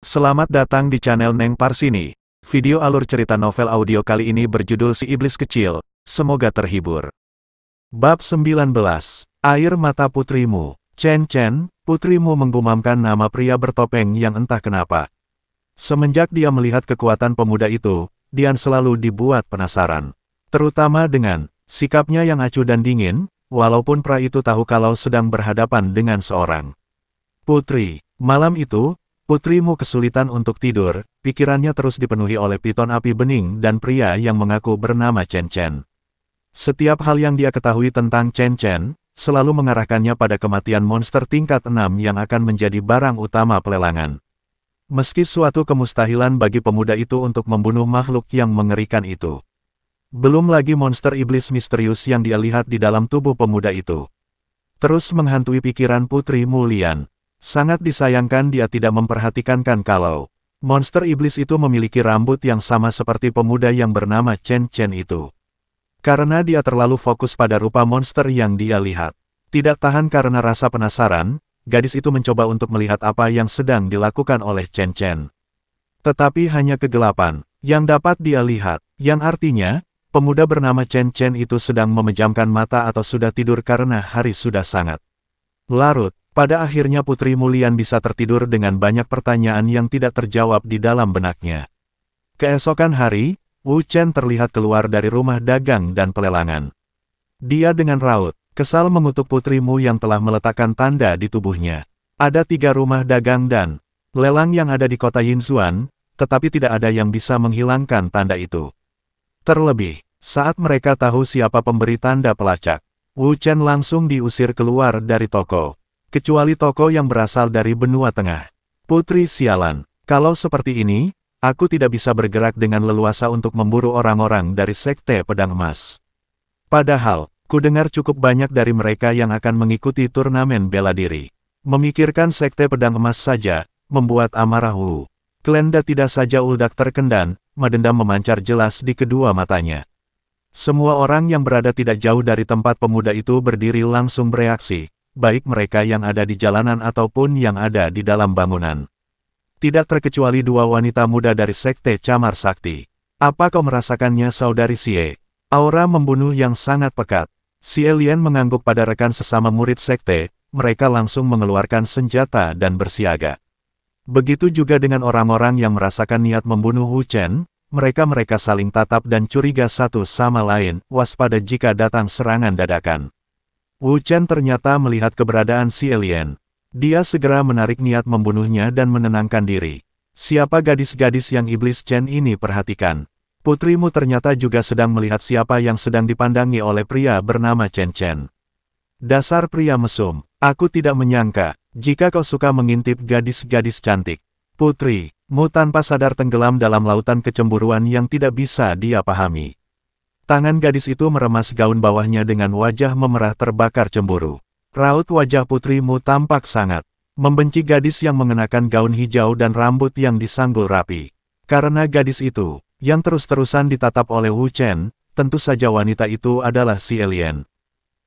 Selamat datang di channel Neng Parsini. Video alur cerita novel audio kali ini berjudul Si Iblis Kecil. Semoga terhibur. Bab 19. Air Mata Putrimu. Chen Chen, putrimu menggumamkan nama pria bertopeng yang entah kenapa. Semenjak dia melihat kekuatan pemuda itu, Dian selalu dibuat penasaran. Terutama dengan sikapnya yang acuh dan dingin, walaupun pria itu tahu kalau sedang berhadapan dengan seorang putri. Malam itu, putrimu kesulitan untuk tidur, pikirannya terus dipenuhi oleh piton api bening dan pria yang mengaku bernama Chen Chen. Setiap hal yang dia ketahui tentang Chen Chen, selalu mengarahkannya pada kematian monster tingkat 6 yang akan menjadi barang utama pelelangan. Meski suatu kemustahilan bagi pemuda itu untuk membunuh makhluk yang mengerikan itu. Belum lagi monster iblis misterius yang dia lihat di dalam tubuh pemuda itu. Terus menghantui pikiran putrimu Lian. Sangat disayangkan dia tidak memperhatikan kalau monster iblis itu memiliki rambut yang sama seperti pemuda yang bernama Chen Chen itu. Karena dia terlalu fokus pada rupa monster yang dia lihat. Tidak tahan karena rasa penasaran, gadis itu mencoba untuk melihat apa yang sedang dilakukan oleh Chen Chen. Tetapi hanya kegelapan yang dapat dia lihat, yang artinya, pemuda bernama Chen Chen itu sedang memejamkan mata atau sudah tidur karena hari sudah sangat larut. Pada akhirnya Putri Mulian bisa tertidur dengan banyak pertanyaan yang tidak terjawab di dalam benaknya. Keesokan hari, Wu Chen terlihat keluar dari rumah dagang dan pelelangan. Dia dengan raut, kesal mengutuk putrimu yang telah meletakkan tanda di tubuhnya. Ada 3 rumah dagang dan lelang yang ada di kota Yinzuan, tetapi tidak ada yang bisa menghilangkan tanda itu. Terlebih, saat mereka tahu siapa pemberi tanda pelacak, Wu Chen langsung diusir keluar dari toko. Kecuali toko yang berasal dari benua tengah. Putri sialan, kalau seperti ini, aku tidak bisa bergerak dengan leluasa untuk memburu orang-orang dari Sekte Pedang Emas. Padahal, ku dengar cukup banyak dari mereka yang akan mengikuti turnamen bela diri. Memikirkan Sekte Pedang Emas saja, membuat amarah Wu. Klenda tidak saja uldak terkendan, dendam memancar jelas di kedua matanya. Semua orang yang berada tidak jauh dari tempat pemuda itu berdiri langsung bereaksi. Baik mereka yang ada di jalanan ataupun yang ada di dalam bangunan. Tidak terkecuali 2 wanita muda dari Sekte Camar Sakti. Apa kau merasakannya saudari Xie? Aura membunuh yang sangat pekat. Xie Lian mengangguk pada rekan sesama murid Sekte, mereka langsung mengeluarkan senjata dan bersiaga. Begitu juga dengan orang-orang yang merasakan niat membunuh Wu Chen, mereka saling tatap dan curiga satu sama lain, waspada jika datang serangan dadakan. Wu Chen ternyata melihat keberadaan Xie Lian. Dia segera menarik niat membunuhnya dan menenangkan diri. Siapa gadis-gadis yang iblis Chen ini perhatikan? Putrimu ternyata juga sedang melihat siapa yang sedang dipandangi oleh pria bernama Chen Chen. Dasar pria mesum, aku tidak menyangka, jika kau suka mengintip gadis-gadis cantik. Putrimu tanpa sadar tenggelam dalam lautan kecemburuan yang tidak bisa dia pahami. Tangan gadis itu meremas gaun bawahnya dengan wajah memerah terbakar cemburu. Raut wajah putrimu tampak sangat membenci gadis yang mengenakan gaun hijau dan rambut yang disanggul rapi. Karena gadis itu, yang terus-terusan ditatap oleh Wu Chen, tentu saja wanita itu adalah Xie Lian.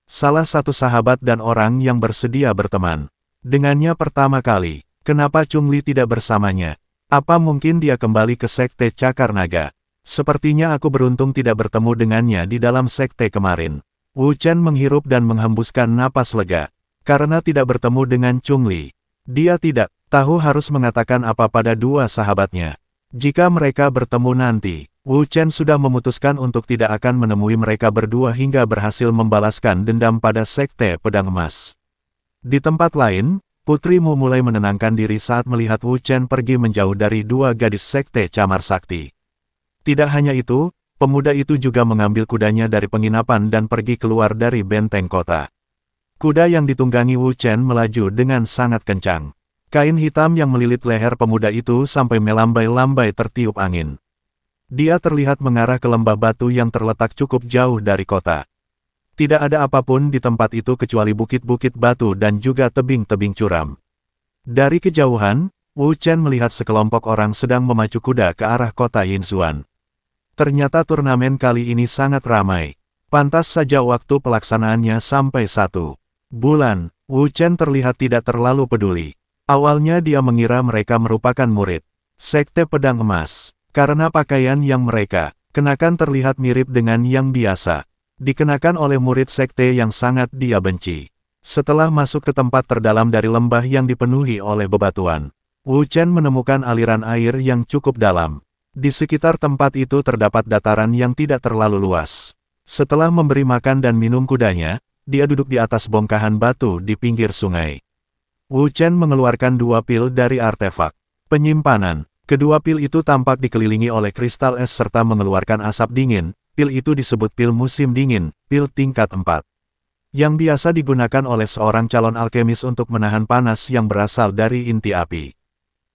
Salah satu sahabat dan orang yang bersedia berteman dengannya pertama kali. Kenapa Chung Li tidak bersamanya? Apa mungkin dia kembali ke Sekte Cakar Naga? Sepertinya aku beruntung tidak bertemu dengannya di dalam sekte kemarin. Wu Chen menghirup dan menghembuskan napas lega. Karena tidak bertemu dengan Chung Li, dia tidak tahu harus mengatakan apa pada 2 sahabatnya. Jika mereka bertemu nanti, Wu Chen sudah memutuskan untuk tidak akan menemui mereka berdua hingga berhasil membalaskan dendam pada Sekte Pedang Emas. Di tempat lain, putrimu mulai menenangkan diri saat melihat Wu Chen pergi menjauh dari 2 gadis Sekte Camar Sakti. Tidak hanya itu, pemuda itu juga mengambil kudanya dari penginapan dan pergi keluar dari benteng kota. Kuda yang ditunggangi Wu Chen melaju dengan sangat kencang. Kain hitam yang melilit leher pemuda itu sampai melambai-lambai tertiup angin. Dia terlihat mengarah ke lembah batu yang terletak cukup jauh dari kota. Tidak ada apapun di tempat itu kecuali bukit-bukit batu dan juga tebing-tebing curam. Dari kejauhan, Wu Chen melihat sekelompok orang sedang memacu kuda ke arah kota Yinzuan. Ternyata turnamen kali ini sangat ramai. Pantas saja waktu pelaksanaannya sampai 1 bulan. Wu Chen terlihat tidak terlalu peduli. Awalnya dia mengira mereka merupakan murid. Sekte Pedang Emas. Karena pakaian yang mereka kenakan terlihat mirip dengan yang biasa dikenakan oleh murid sekte yang sangat dia benci. Setelah masuk ke tempat terdalam dari lembah yang dipenuhi oleh bebatuan, Wu Chen menemukan aliran air yang cukup dalam. Di sekitar tempat itu terdapat dataran yang tidak terlalu luas. Setelah memberi makan dan minum kudanya, dia duduk di atas bongkahan batu di pinggir sungai. Wu Chen mengeluarkan 2 pil dari artefak penyimpanan. Kedua pil itu tampak dikelilingi oleh kristal es serta mengeluarkan asap dingin. Pil itu disebut pil musim dingin, pil tingkat 4. Yang biasa digunakan oleh seorang calon alkemis untuk menahan panas yang berasal dari inti api.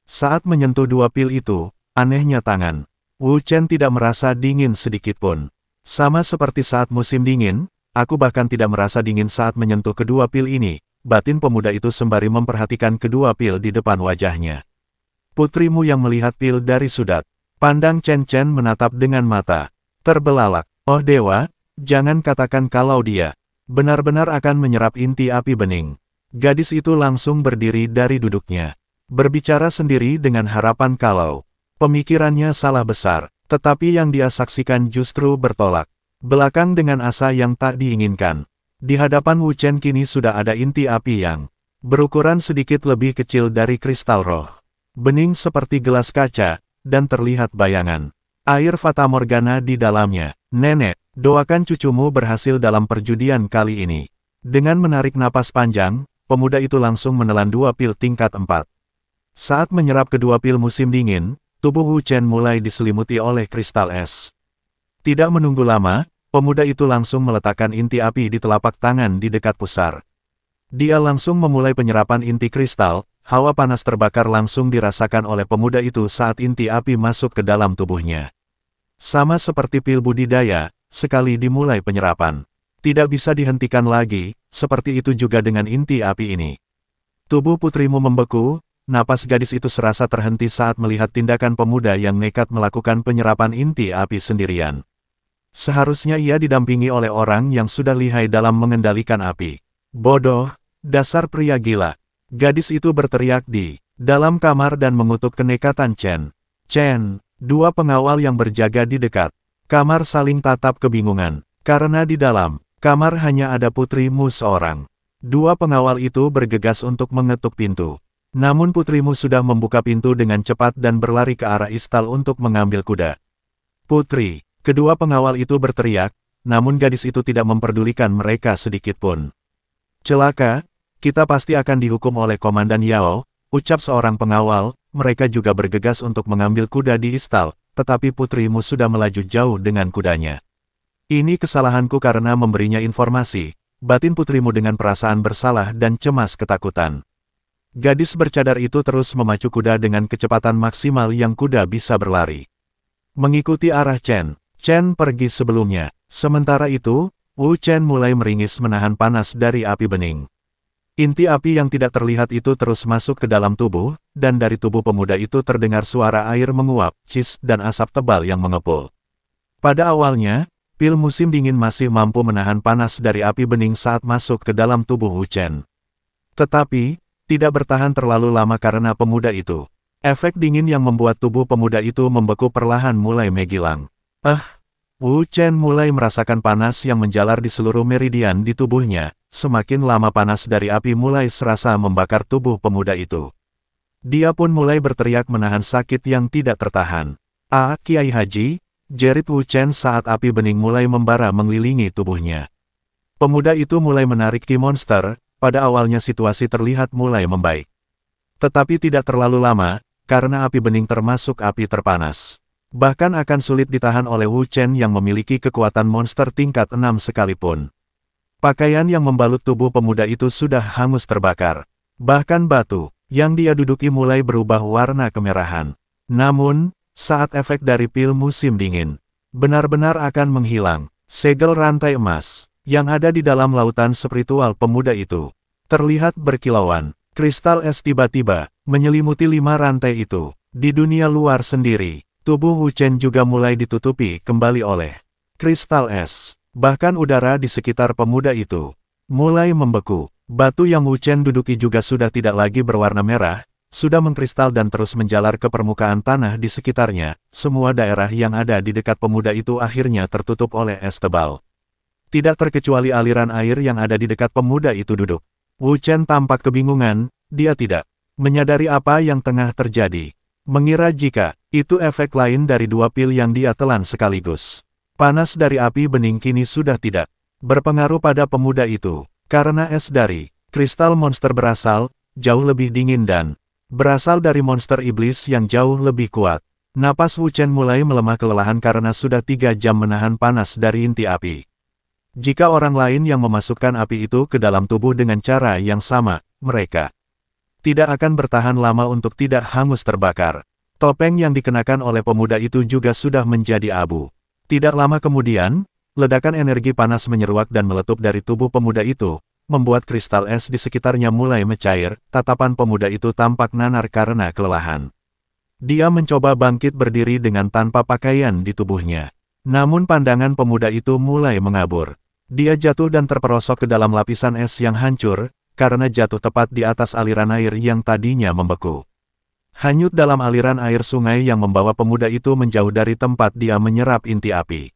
Saat menyentuh 2 pil itu, anehnya tangan Wu Chen tidak merasa dingin sedikitpun. Sama seperti saat musim dingin, aku bahkan tidak merasa dingin saat menyentuh kedua pil ini, batin pemuda itu sembari memperhatikan kedua pil di depan wajahnya. Putrimu yang melihat pil dari sudut pandang Chen Chen menatap dengan mata terbelalak. Oh dewa, jangan katakan kalau dia benar-benar akan menyerap inti api bening. Gadis itu langsung berdiri dari duduknya, berbicara sendiri dengan harapan kalau pemikirannya salah besar, tetapi yang dia saksikan justru bertolak belakang dengan asa yang tak diinginkan. Di hadapan Wu Chen kini sudah ada inti api yang berukuran sedikit lebih kecil dari kristal roh. Bening seperti gelas kaca, dan terlihat bayangan air fatamorgana di dalamnya. Nenek, doakan cucumu berhasil dalam perjudian kali ini. Dengan menarik napas panjang, pemuda itu langsung menelan 2 pil tingkat 4. Saat menyerap kedua pil musim dingin, tubuh Wu Chen mulai diselimuti oleh kristal es. Tidak menunggu lama, pemuda itu langsung meletakkan inti api di telapak tangan di dekat pusar. Dia langsung memulai penyerapan inti kristal. Hawa panas terbakar langsung dirasakan oleh pemuda itu saat inti api masuk ke dalam tubuhnya. Sama seperti pil budidaya, sekali dimulai penyerapan, tidak bisa dihentikan lagi, seperti itu juga dengan inti api ini. Tubuh putrimu membeku, napas gadis itu serasa terhenti saat melihat tindakan pemuda yang nekat melakukan penyerapan inti api sendirian. Seharusnya ia didampingi oleh orang yang sudah lihai dalam mengendalikan api. Bodoh, dasar pria gila. Gadis itu berteriak di dalam kamar dan mengutuk kenekatan Chen. Chen, 2 pengawal yang berjaga di dekat kamar saling tatap kebingungan, karena di dalam kamar hanya ada putrimu seorang. 2 pengawal itu bergegas untuk mengetuk pintu. Namun putrimu sudah membuka pintu dengan cepat dan berlari ke arah istal untuk mengambil kuda. Putri, kedua pengawal itu berteriak, namun gadis itu tidak memperdulikan mereka sedikitpun. Celaka! Kita pasti akan dihukum oleh Komandan Yao, ucap seorang pengawal. Mereka juga bergegas untuk mengambil kuda di istal, tetapi putrimu sudah melaju jauh dengan kudanya. Ini kesalahanku karena memberinya informasi, batin putrimu dengan perasaan bersalah dan cemas ketakutan. Gadis bercadar itu terus memacu kuda dengan kecepatan maksimal yang kuda bisa berlari. Mengikuti arah Chen. Chen pergi sebelumnya. Sementara itu, Wu Chen mulai meringis menahan panas dari api bening. Inti api yang tidak terlihat itu terus masuk ke dalam tubuh, dan dari tubuh pemuda itu terdengar suara air menguap, cis, dan asap tebal yang mengepul. Pada awalnya, pil musim dingin masih mampu menahan panas dari api bening saat masuk ke dalam tubuh Wu Chen. Tetapi, tidak bertahan terlalu lama karena pemuda itu. Efek dingin yang membuat tubuh pemuda itu membeku perlahan mulai menghilang. Wu Chen mulai merasakan panas yang menjalar di seluruh meridian di tubuhnya. Semakin lama panas dari api mulai serasa membakar tubuh pemuda itu. Dia pun mulai berteriak menahan sakit yang tidak tertahan. Kiai Haji, jerit Wu Chen saat api bening mulai membara mengelilingi tubuhnya. Pemuda itu mulai menarik ki monster, pada awalnya situasi terlihat mulai membaik. Tetapi tidak terlalu lama, karena api bening termasuk api terpanas. Bahkan akan sulit ditahan oleh Wu Chen yang memiliki kekuatan monster tingkat 6 sekalipun. Pakaian yang membalut tubuh pemuda itu sudah hangus terbakar. Bahkan batu yang dia duduki mulai berubah warna kemerahan. Namun, saat efek dari pil musim dingin benar-benar akan menghilang, segel rantai emas yang ada di dalam lautan spiritual pemuda itu terlihat berkilauan. Kristal es tiba-tiba menyelimuti 5 rantai itu. Di dunia luar sendiri, tubuh Wu Chen juga mulai ditutupi kembali oleh kristal es. Bahkan udara di sekitar pemuda itu mulai membeku. Batu yang Wu Chen duduki juga sudah tidak lagi berwarna merah, sudah mengkristal dan terus menjalar ke permukaan tanah di sekitarnya. Semua daerah yang ada di dekat pemuda itu akhirnya tertutup oleh es tebal. Tidak terkecuali aliran air yang ada di dekat pemuda itu duduk. Wu Chen tampak kebingungan, dia tidak menyadari apa yang tengah terjadi. Mengira jika itu efek lain dari dua pil yang dia telan sekaligus. Panas dari api bening kini sudah tidak berpengaruh pada pemuda itu, karena es dari kristal monster berasal jauh lebih dingin dan berasal dari monster iblis yang jauh lebih kuat. Napas Wu Chen mulai melemah kelelahan karena sudah 3 jam menahan panas dari inti api. Jika orang lain yang memasukkan api itu ke dalam tubuh dengan cara yang sama, mereka tidak akan bertahan lama untuk tidak hangus terbakar. Topeng yang dikenakan oleh pemuda itu juga sudah menjadi abu. Tidak lama kemudian, ledakan energi panas menyeruak dan meletup dari tubuh pemuda itu, membuat kristal es di sekitarnya mulai mencair. Tatapan pemuda itu tampak nanar karena kelelahan. Dia mencoba bangkit berdiri dengan tanpa pakaian di tubuhnya. Namun pandangan pemuda itu mulai mengabur. Dia jatuh dan terperosok ke dalam lapisan es yang hancur, karena jatuh tepat di atas aliran air yang tadinya membeku. Hanyut dalam aliran air sungai yang membawa pemuda itu menjauh dari tempat dia menyerap inti api.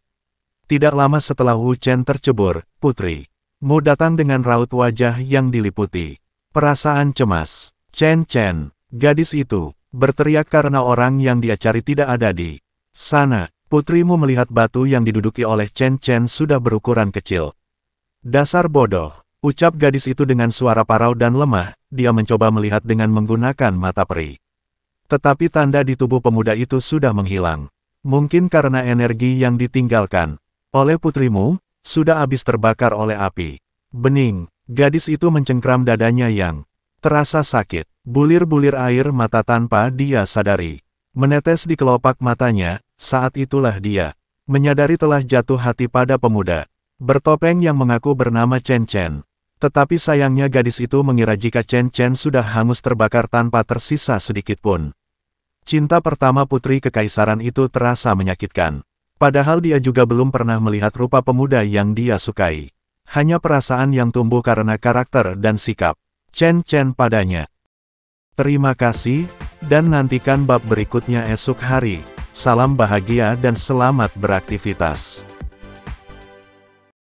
Tidak lama setelah Wu Chen tercebur, Putri Mu datang dengan raut wajah yang diliputi perasaan cemas. Chen Chen, gadis itu, berteriak karena orang yang dia cari tidak ada di sana. Putrimu melihat batu yang diduduki oleh Chen Chen sudah berukuran kecil. Dasar bodoh, ucap gadis itu dengan suara parau dan lemah. Dia mencoba melihat dengan menggunakan mata peri. Tetapi tanda di tubuh pemuda itu sudah menghilang. Mungkin karena energi yang ditinggalkan oleh putrimu, sudah habis terbakar oleh api. Bening, gadis itu mencengkram dadanya yang terasa sakit. Bulir-bulir air mata tanpa dia sadari menetes di kelopak matanya. Saat itulah dia menyadari telah jatuh hati pada pemuda bertopeng yang mengaku bernama Chen Chen. Tetapi sayangnya gadis itu mengira jika Chen Chen sudah hangus terbakar tanpa tersisa sedikit pun. Cinta pertama putri kekaisaran itu terasa menyakitkan. Padahal dia juga belum pernah melihat rupa pemuda yang dia sukai. Hanya perasaan yang tumbuh karena karakter dan sikap Chen Chen padanya. Terima kasih, dan nantikan bab berikutnya esok hari. Salam bahagia dan selamat beraktivitas.